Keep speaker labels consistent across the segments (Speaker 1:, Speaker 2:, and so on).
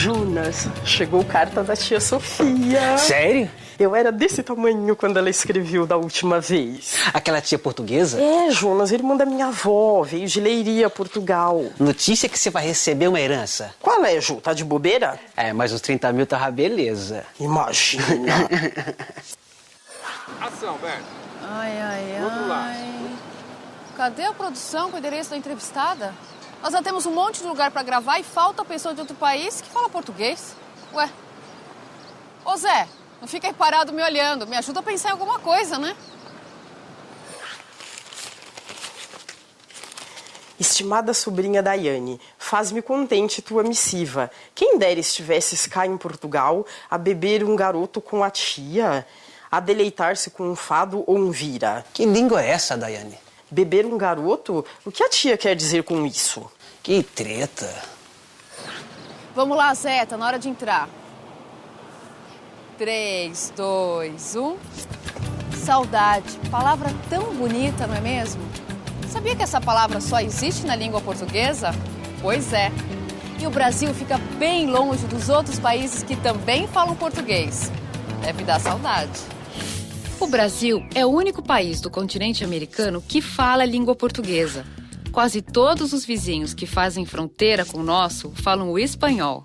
Speaker 1: Jonas, chegou carta da tia Sofia.
Speaker 2: Sério?
Speaker 1: Eu era desse tamanho quando ela escreveu da última vez.
Speaker 2: Aquela tia portuguesa?
Speaker 1: É, Jonas, irmã da minha avó, veio de Leiria, Portugal.
Speaker 2: Notícia que você vai receber uma herança.
Speaker 1: Qual é, Ju? Tá de bobeira?
Speaker 2: É, mas os 30 mil tava beleza.
Speaker 1: Imagina.
Speaker 3: Ação, Berto.
Speaker 4: Ai.
Speaker 3: Outro lado.
Speaker 4: Cadê a produção com o endereço da entrevistada? Nós já temos um monte de lugar pra gravar e falta a pessoa de outro país que fala português. Ué. Ô, Zé, não fica aí parado me olhando. Me ajuda a pensar em alguma coisa, né?
Speaker 1: Estimada sobrinha Daiane, faz-me contente tua missiva. Quem dera estivesses cá em Portugal a beber um garoto com a tia, a deleitar-se com um fado ou um vira.
Speaker 2: Que língua é essa, Daiane?
Speaker 1: Beber um garoto? O que a tia quer dizer com isso?
Speaker 2: Que treta.
Speaker 4: Vamos lá, Zé, tá na hora de entrar. 3, 2, 1. Saudade. Palavra tão bonita, não é mesmo? Sabia que essa palavra só existe na língua portuguesa? Pois é. E o Brasil fica bem longe dos outros países que também falam português. Deve dar saudade.
Speaker 5: O Brasil é o único país do continente americano que fala a língua portuguesa. Quase todos os vizinhos que fazem fronteira com o nosso falam o espanhol.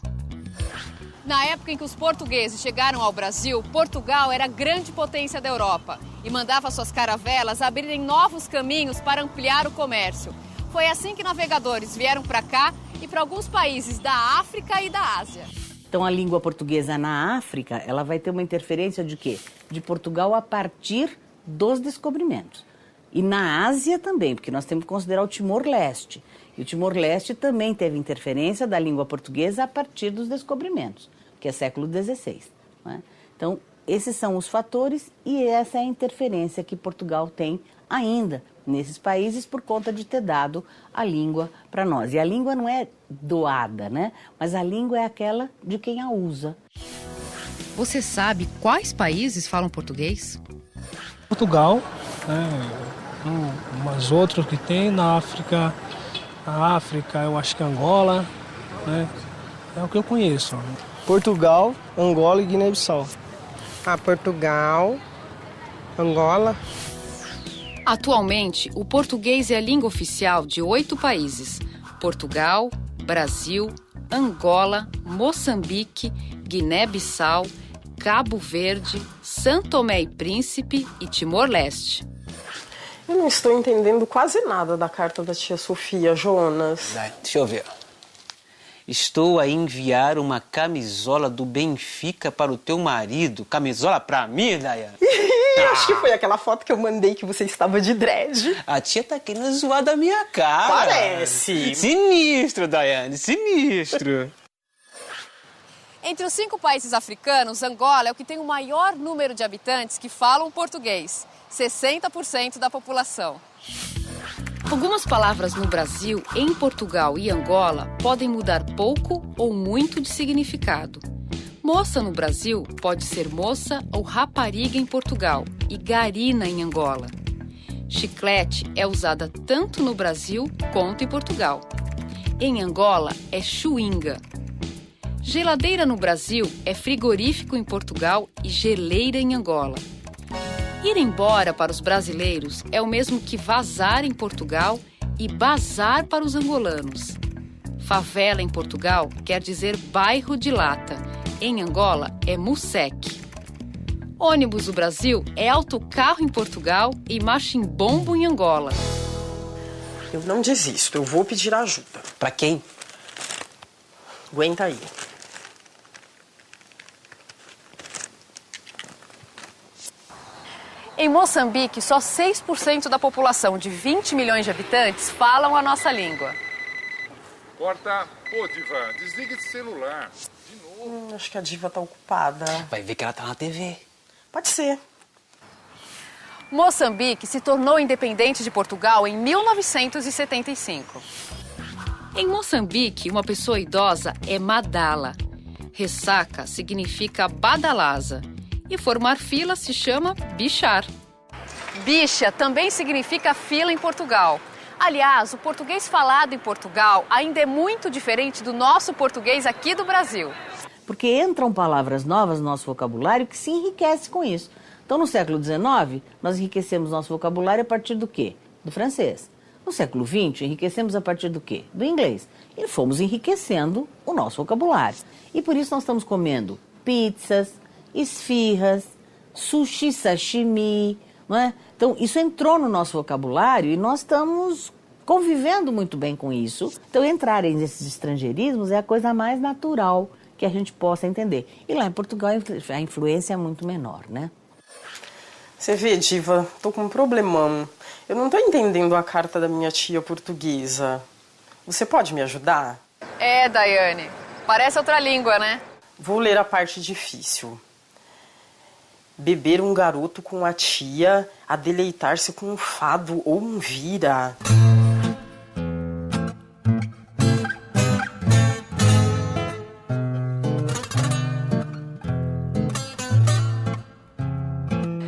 Speaker 4: Na época em que os portugueses chegaram ao Brasil, Portugal era a grande potência da Europa e mandava suas caravelas abrirem novos caminhos para ampliar o comércio. Foi assim que navegadores vieram para cá e para alguns países da África e da Ásia.
Speaker 6: Então, a língua portuguesa na África, ela vai ter uma interferência de quê? De Portugal a partir dos descobrimentos. E na Ásia também, porque nós temos que considerar o Timor-Leste. E o Timor-Leste também teve interferência da língua portuguesa a partir dos descobrimentos, que é século XVI. Né? Então, esses são os fatores e essa é a interferência que Portugal tem ainda nesses países por conta de ter dado a língua para nós. E a língua não é doada, né? Mas a língua é aquela de quem a usa.
Speaker 5: Você sabe quais países falam português?
Speaker 7: Portugal, né? Umas outras que tem na África. Na África, eu acho que Angola, né? É o que eu conheço.
Speaker 8: Portugal, Angola e Guiné-Bissau.
Speaker 9: Portugal, Angola.
Speaker 5: Atualmente, o português é a língua oficial de 8 países: Portugal, Brasil, Angola, Moçambique, Guiné-Bissau, Cabo Verde, São Tomé e Príncipe e Timor-Leste.
Speaker 1: Eu não estou entendendo quase nada da carta da tia Sofia, Jonas.
Speaker 2: Deixa eu ver. Estou a enviar uma camisola do Benfica para o teu marido. Camisola pra mim, Daiane?
Speaker 1: Acho que foi aquela foto que eu mandei que você estava de dread.
Speaker 2: A tia tá querendo zoar da minha cara.
Speaker 1: Parece.
Speaker 2: Sinistro, Daiane, sinistro.
Speaker 4: Entre os 5 países africanos, Angola é o que tem o maior número de habitantes que falam português. 60% da população.
Speaker 5: Algumas palavras no Brasil, em Portugal e Angola podem mudar pouco ou muito de significado. Moça no Brasil pode ser moça ou rapariga em Portugal e garina em Angola. Chiclete é usada tanto no Brasil quanto em Portugal. Em Angola é chuinga. Geladeira no Brasil é frigorífico em Portugal e geleira em Angola. Ir embora para os brasileiros é o mesmo que vazar em Portugal e bazar para os angolanos. Favela em Portugal quer dizer bairro de lata. Em Angola é museque. Ônibus do Brasil é autocarro em Portugal e machimbombo em Angola.
Speaker 1: Eu não desisto, eu vou pedir ajuda.
Speaker 2: Pra quem?
Speaker 1: Aguenta aí.
Speaker 4: Em Moçambique, só 6% da população de 20 milhões de habitantes falam a nossa língua.
Speaker 3: Corta. Pô, Diva, desliga esse celular. De novo.
Speaker 1: Acho que a diva tá ocupada.
Speaker 2: Vai ver que ela tá na TV.
Speaker 1: Pode ser.
Speaker 4: Moçambique se tornou independente de Portugal em 1975.
Speaker 5: Em Moçambique, uma pessoa idosa é madala. Ressaca significa badalaza. E formar fila se chama bichar.
Speaker 4: Bicha também significa fila em Portugal. Aliás, o português falado em Portugal ainda é muito diferente do nosso português aqui do Brasil.
Speaker 6: Porque entram palavras novas no nosso vocabulário que se enriquece com isso. Então, no século XIX, nós enriquecemos nosso vocabulário a partir do quê? Do francês. No século XX, enriquecemos a partir do quê? Do inglês. E fomos enriquecendo o nosso vocabulário. E por isso nós estamos comendo pizzas, esfirras, sushi, sashimi, não é? Então, isso entrou no nosso vocabulário e nós estamos convivendo muito bem com isso. Então, entrarem nesses estrangeirismos é a coisa mais natural que a gente possa entender. E lá em Portugal a influência é muito menor, né?
Speaker 1: Você vê, Diva, tô com um problemão. Eu não tô entendendo a carta da minha tia portuguesa. Você pode me ajudar?
Speaker 4: É, Daiane. Parece outra língua, né?
Speaker 1: Vou ler a parte difícil. Beber um garoto com a tia, a deleitar-se com um fado ou um vira.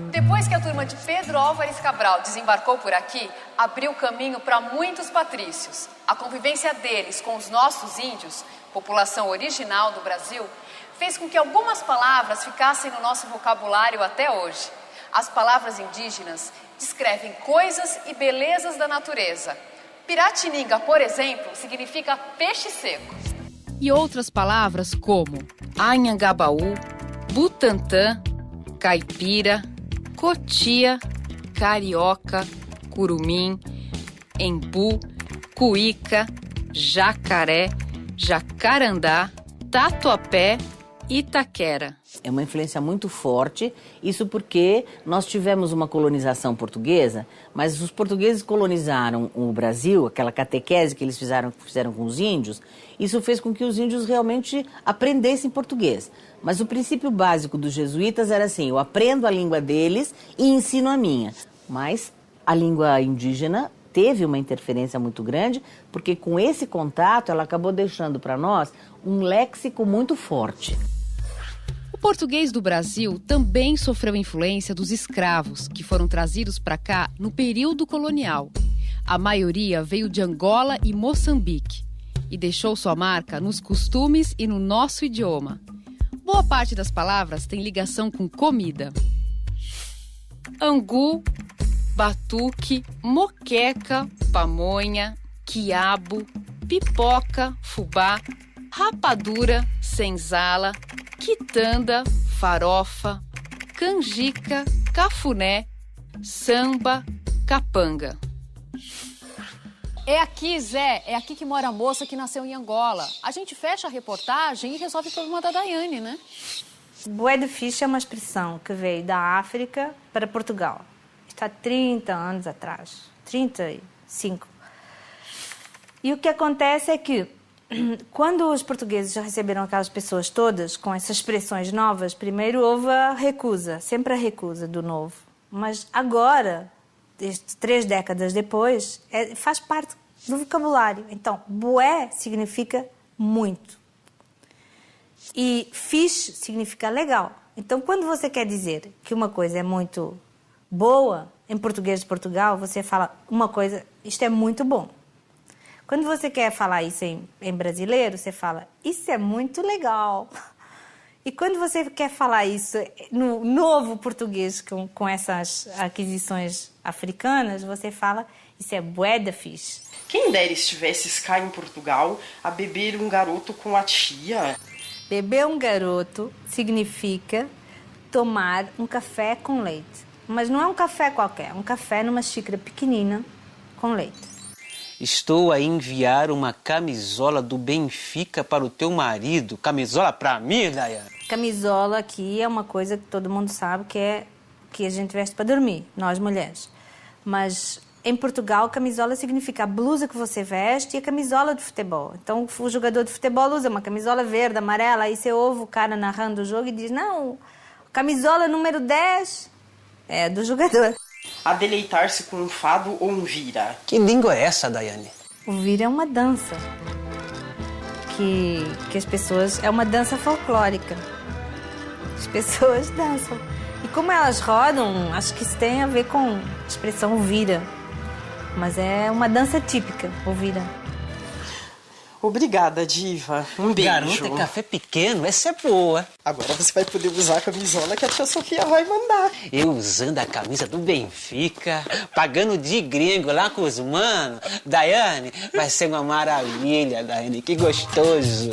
Speaker 4: Depois que a turma de Pedro Álvares Cabral desembarcou por aqui, abriu caminho para muitos patrícios. A convivência deles com os nossos índios, população original do Brasil, fez com que algumas palavras ficassem no nosso vocabulário até hoje. As palavras indígenas descrevem coisas e belezas da natureza. Piratininga, por exemplo, significa peixe seco.
Speaker 5: E outras palavras como Anhangabaú, Butantã, Caipira, Cotia, Carioca, Curumim, Embu, Cuíca, Jacaré, Jacarandá, Tatuapé, Itaquera.
Speaker 6: É uma influência muito forte, isso porque nós tivemos uma colonização portuguesa, mas os portugueses colonizaram o Brasil, aquela catequese que eles fizeram com os índios, isso fez com que os índios realmente aprendessem português. Mas o princípio básico dos jesuítas era assim, eu aprendo a língua deles e ensino a minha. Mas a língua indígena teve uma interferência muito grande, porque com esse contato ela acabou deixando para nós um léxico muito forte.
Speaker 5: O português do Brasil também sofreu influência dos escravos, que foram trazidos para cá no período colonial. A maioria veio de Angola e Moçambique e deixou sua marca nos costumes e no nosso idioma. Boa parte das palavras tem ligação com comida. Angu, batuque, moqueca, pamonha, quiabo, pipoca, fubá, rapadura, senzala, quitanda, farofa, canjica, cafuné, samba, capanga.
Speaker 4: É aqui, Zé, é aqui que mora a moça que nasceu em Angola. A gente fecha a reportagem e resolve o problema da Daiane, né?
Speaker 10: Bué de ficha é uma expressão que veio da África para Portugal. Está há 30 anos atrás, 35. E o que acontece é que quando os portugueses já receberam aquelas pessoas todas com essas expressões novas, primeiro houve a recusa, sempre a recusa do novo. Mas agora, 3 décadas depois, faz parte do vocabulário. Então, bué significa muito. E fixe significa legal. Então, quando você quer dizer que uma coisa é muito boa, em português de Portugal, você fala uma coisa, isto é muito bom. Quando você quer falar isso em brasileiro, você fala, isso é muito legal. E quando você quer falar isso no novo português, com essas aquisições africanas, você fala, isso é bué da fixe.
Speaker 1: Quem dera estivesses cá em Portugal a beber um garoto com a tia.
Speaker 10: Beber um garoto significa tomar um café com leite. Mas não é um café qualquer, é um café numa xícara pequenina com leite.
Speaker 2: Estou a enviar uma camisola do Benfica para o teu marido. Camisola para mim, Daiane?
Speaker 10: Camisola aqui é uma coisa que todo mundo sabe que a gente veste para dormir, nós mulheres. Mas em Portugal, camisola significa a blusa que você veste e a camisola de futebol. Então, o jogador de futebol usa uma camisola verde, amarela, aí você ouve o cara narrando o jogo e diz, não, camisola número 10 é do jogador.
Speaker 1: A deleitar-se com um fado ou um vira.
Speaker 2: Que língua é essa, Daiane?
Speaker 10: O vira é uma dança. Que as pessoas... É uma dança folclórica. As pessoas dançam. E como elas rodam, acho que isso tem a ver com a expressão vira. mas é uma dança típica, ouvida.
Speaker 1: Obrigada, diva. Um beijo.
Speaker 2: Garota, café pequeno, essa é boa.
Speaker 1: Agora você vai poder usar a camisola que a tia Sofia vai mandar.
Speaker 2: Eu usando a camisa do Benfica, pagando de gringo lá com os manos. Daiane, vai ser uma maravilha, Daiane, que gostoso.